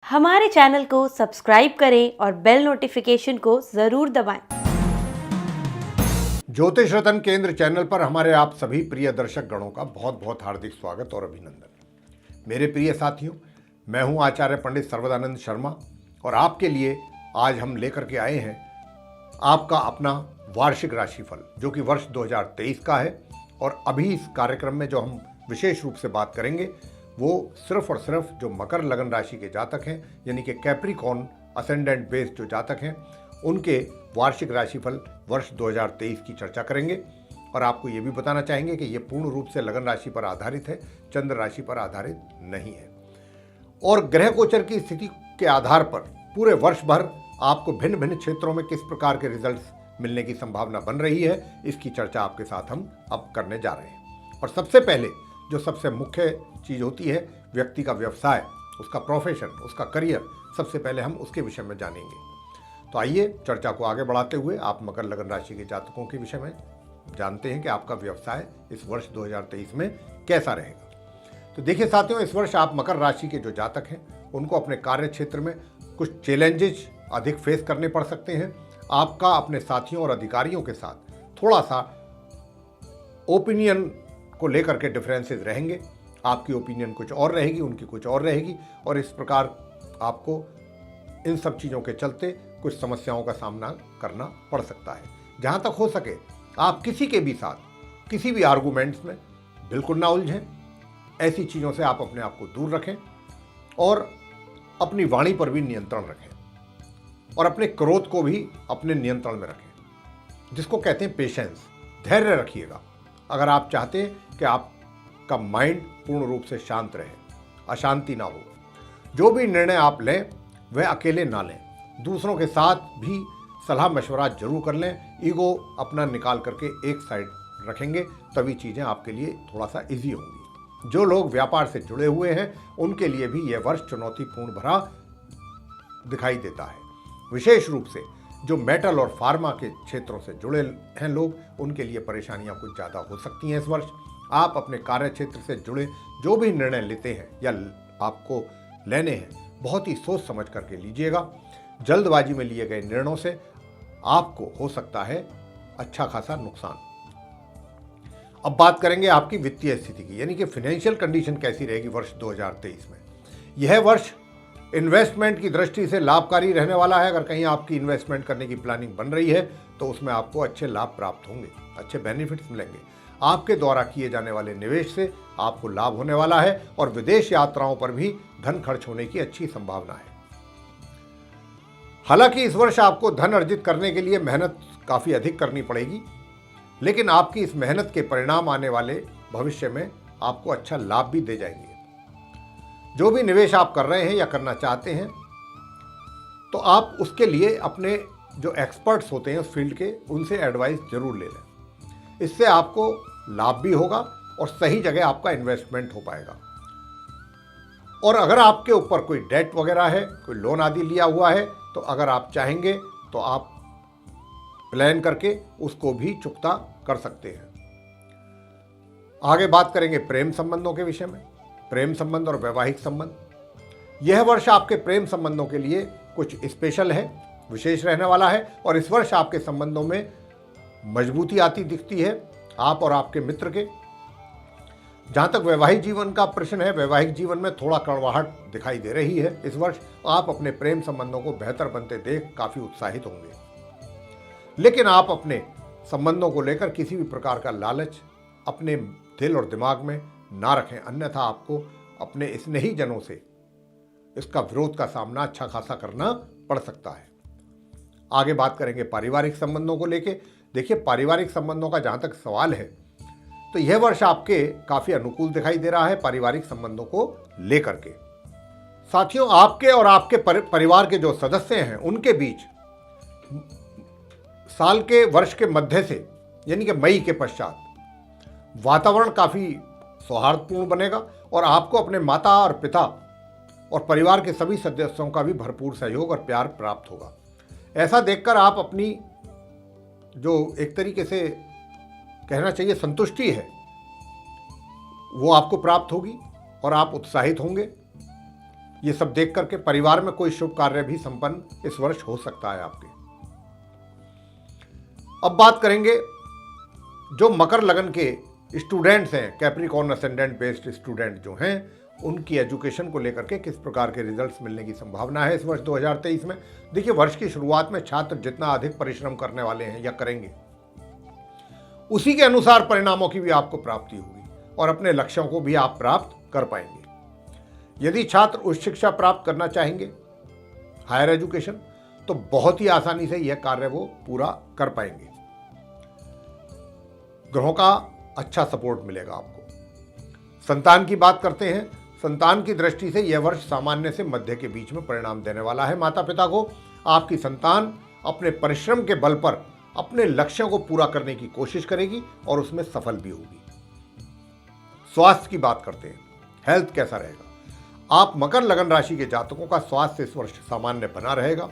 हमारे चैनल को सब्सक्राइब करें और बेल नोटिफिकेशन को ज़रूर दबाएं। ज्योतिष रतन केंद्र चैनल पर हमारे आप सभी प्रिय दर्शक गणों का बहुत बहुत हार्दिक स्वागत और अभिनंदन। मेरे प्रिय साथियों, मैं हूं आचार्य पंडित सर्वदानंद शर्मा और आपके लिए आज हम लेकर के आए हैं आपका अपना वार्षिक राशिफल, जो कि वर्ष 2023 का है। और अभी इस कार्यक्रम में जो हम विशेष रूप से बात करेंगे वो सिर्फ और सिर्फ जो मकर लगन राशि के जातक हैं, यानी कि कैप्रिकॉर्न असेंडेंट बेस्ड जो जातक हैं, उनके वार्षिक राशिफल वर्ष 2023 की चर्चा करेंगे। और आपको ये भी बताना चाहेंगे कि ये पूर्ण रूप से लगन राशि पर आधारित है, चंद्र राशि पर आधारित नहीं है। और ग्रह गोचर की स्थिति के आधार पर पूरे वर्ष भर आपको भिन्न भिन्न क्षेत्रों में किस प्रकार के रिजल्ट्स मिलने की संभावना बन रही है, इसकी चर्चा आपके साथ हम अब करने जा रहे हैं। और सबसे पहले जो सबसे मुख्य चीज़ होती है व्यक्ति का व्यवसाय, उसका प्रोफेशन, उसका करियर, सबसे पहले हम उसके विषय में जानेंगे। तो आइए चर्चा को आगे बढ़ाते हुए आप मकर लगन राशि के जातकों के विषय में जानते हैं कि आपका व्यवसाय इस वर्ष 2023 में कैसा रहेगा। तो देखिए साथियों, इस वर्ष आप मकर राशि के जो जातक हैं उनको अपने कार्य क्षेत्र में कुछ चैलेंजेस अधिक फेस करने पड़ सकते हैं। आपका अपने साथियों और अधिकारियों के साथ थोड़ा सा ओपिनियन को लेकर के डिफरेंसेस रहेंगे। आपकी ओपिनियन कुछ और रहेगी, उनकी कुछ और रहेगी, और इस प्रकार आपको इन सब चीज़ों के चलते कुछ समस्याओं का सामना करना पड़ सकता है। जहाँ तक हो सके आप किसी के भी साथ किसी भी आर्गूमेंट्स में बिल्कुल ना उलझें। ऐसी चीज़ों से आप अपने आप को दूर रखें और अपनी वाणी पर भी नियंत्रण रखें और अपने क्रोध को भी अपने नियंत्रण में रखें, जिसको कहते हैं पेशेंस। धैर्य रखिएगा अगर आप चाहते हैं कि आपका माइंड पूर्ण रूप से शांत रहे, अशांति ना हो। जो भी निर्णय आप लें वह अकेले ना लें, दूसरों के साथ भी सलाह मशवरा जरूर कर लें। ईगो अपना निकाल करके एक साइड रखेंगे, तभी चीज़ें आपके लिए थोड़ा सा इजी होंगी। जो लोग व्यापार से जुड़े हुए हैं उनके लिए भी यह वर्ष चुनौतीपूर्ण भरा दिखाई देता है। विशेष रूप से जो मेटल और फार्मा के क्षेत्रों से जुड़े हैं लोग, उनके लिए परेशानियां कुछ ज़्यादा हो सकती हैं इस वर्ष। आप अपने कार्य क्षेत्र से जुड़े जो भी निर्णय लेते हैं या आपको लेने हैं, बहुत ही सोच समझ करके लीजिएगा। जल्दबाजी में लिए गए निर्णयों से आपको हो सकता है अच्छा खासा नुकसान। अब बात करेंगे आपकी वित्तीय स्थिति की, यानी कि फाइनेंशियल कंडीशन कैसी रहेगी वर्ष 2023 में। यह वर्ष इन्वेस्टमेंट की दृष्टि से लाभकारी रहने वाला है। अगर कहीं आपकी इन्वेस्टमेंट करने की प्लानिंग बन रही है तो उसमें आपको अच्छे लाभ प्राप्त होंगे, अच्छे बेनिफिट्स मिलेंगे। आपके द्वारा किए जाने वाले निवेश से आपको लाभ होने वाला है और विदेश यात्राओं पर भी धन खर्च होने की अच्छी संभावना है। हालांकि इस वर्ष आपको धन अर्जित करने के लिए मेहनत काफ़ी अधिक करनी पड़ेगी, लेकिन आपकी इस मेहनत के परिणाम आने वाले भविष्य में आपको अच्छा लाभ भी दे जाएंगे। जो भी निवेश आप कर रहे हैं या करना चाहते हैं तो आप उसके लिए अपने जो एक्सपर्ट्स होते हैं उस फील्ड के, उनसे एडवाइस जरूर ले लें। इससे आपको लाभ भी होगा और सही जगह आपका इन्वेस्टमेंट हो पाएगा। और अगर आपके ऊपर कोई डेट वगैरह है, कोई लोन आदि लिया हुआ है, तो अगर आप चाहेंगे तो आप प्लान करके उसको भी चुकता कर सकते हैं। आगे बात करेंगे प्रेम संबंधों के विषय में। प्रेम संबंध और वैवाहिक संबंध, यह वर्ष आपके प्रेम संबंधों के लिए कुछ स्पेशल है, विशेष रहने वाला है। और इस वर्ष आपके संबंधों में मजबूती आती दिखती है आप और आपके मित्र के। जहाँ तक वैवाहिक जीवन का प्रश्न है, वैवाहिक जीवन में थोड़ा कड़वाहट दिखाई दे रही है इस वर्ष। आप अपने प्रेम संबंधों को बेहतर बनते देख काफ़ी उत्साहित होंगे, लेकिन आप अपने संबंधों को लेकर किसी भी प्रकार का लालच अपने दिल और दिमाग में ना रखें, अन्यथा आपको अपने स्नेही जनों से इसका विरोध का सामना अच्छा खासा करना पड़ सकता है। आगे बात करेंगे पारिवारिक संबंधों को लेके। देखिए, पारिवारिक संबंधों का जहाँ तक सवाल है तो यह वर्ष आपके काफ़ी अनुकूल दिखाई दे रहा है पारिवारिक संबंधों को लेकर के। साथियों, आपके और आपके परिवार के जो सदस्य हैं उनके बीच साल के वर्ष के मध्य से, यानी कि मई के पश्चात, वातावरण काफ़ी सौहार्दपूर्ण बनेगा और आपको अपने माता और पिता और परिवार के सभी सदस्यों का भी भरपूर सहयोग और प्यार प्राप्त होगा। ऐसा देखकर आप अपनी जो एक तरीके से कहना चाहिए संतुष्टि है, वो आपको प्राप्त होगी और आप उत्साहित होंगे। ये सब देख करके परिवार में कोई शुभ कार्य भी संपन्न इस वर्ष हो सकता है आपके। अब बात करेंगे जो मकर लगन के स्टूडेंट्स हैं, कैप्रिकॉर्न असेंडेंट बेस्ड स्टूडेंट जो हैं, उनकी एजुकेशन को लेकर के किस प्रकार के रिजल्ट्स मिलने की संभावना है इस वर्ष 2023 में। देखिए, वर्ष की शुरुआत में छात्र जितना अधिक परिश्रम करने वाले हैं या करेंगे, उसी के अनुसार परिणामों की भी आपको प्राप्ति होगी और अपने लक्ष्यों को भी आप प्राप्त कर पाएंगे। यदि छात्र उच्च शिक्षा प्राप्त करना चाहेंगे, हायर एजुकेशन, तो बहुत ही आसानी से यह कार्य वो पूरा कर पाएंगे। ग्रहों का अच्छा सपोर्ट मिलेगा आपको। संतान की बात करते हैं। संतान की दृष्टि से यह वर्ष सामान्य से मध्य के बीच में परिणाम देने वाला है। माता पिता को आपकी संतान अपने परिश्रम के बल पर अपने लक्ष्यों को पूरा करने की कोशिश करेगी और उसमें सफल भी होगी। स्वास्थ्य की बात करते हैं। हेल्थ कैसा रहेगा? आप मकर लगन राशि के जातकों का स्वास्थ्य इस वर्ष सामान्य बना रहेगा।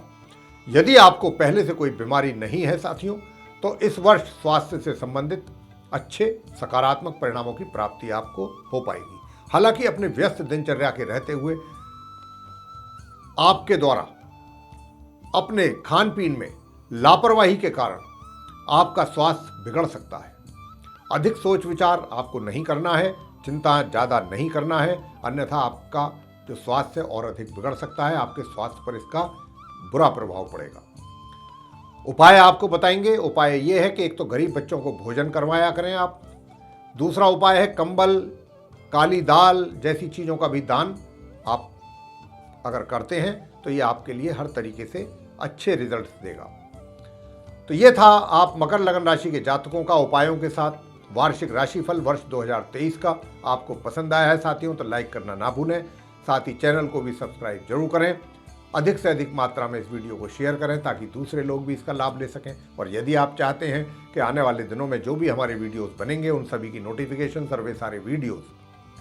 यदि आपको पहले से कोई बीमारी नहीं है साथियों, तो इस वर्ष स्वास्थ्य से संबंधित अच्छे सकारात्मक परिणामों की प्राप्ति आपको हो पाएगी। हालांकि अपने व्यस्त दिनचर्या के रहते हुए आपके द्वारा अपने खान पीन में लापरवाही के कारण आपका स्वास्थ्य बिगड़ सकता है। अधिक सोच विचार आपको नहीं करना है, चिंता ज़्यादा नहीं करना है, अन्यथा आपका जो स्वास्थ्य और अधिक बिगड़ सकता है। आपके स्वास्थ्य पर इसका बुरा प्रभाव पड़ेगा। उपाय आपको बताएंगे। उपाय ये है कि एक तो गरीब बच्चों को भोजन करवाया करें आप। दूसरा उपाय है कंबल, काली दाल जैसी चीज़ों का भी दान आप अगर करते हैं तो ये आपके लिए हर तरीके से अच्छे रिजल्ट्स देगा। तो ये था आप मकर लगन राशि के जातकों का उपायों के साथ वार्षिक राशिफल वर्ष 2023 का। आपको पसंद आया है साथियों तो लाइक करना ना भूलें। साथ ही चैनल को भी सब्सक्राइब जरूर करें। अधिक से अधिक मात्रा में इस वीडियो को शेयर करें ताकि दूसरे लोग भी इसका लाभ ले सकें। और यदि आप चाहते हैं कि आने वाले दिनों में जो भी हमारे वीडियोस बनेंगे उन सभी की नोटिफिकेशन और वे सारे वीडियोस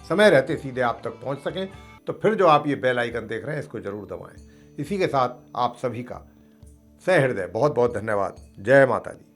समय रहते सीधे आप तक पहुंच सकें, तो फिर जो आप ये बेल आइकन देख रहे हैं इसको जरूर दबाएं। इसी के साथ आप सभी का सहृदय बहुत बहुत धन्यवाद। जय माता दी।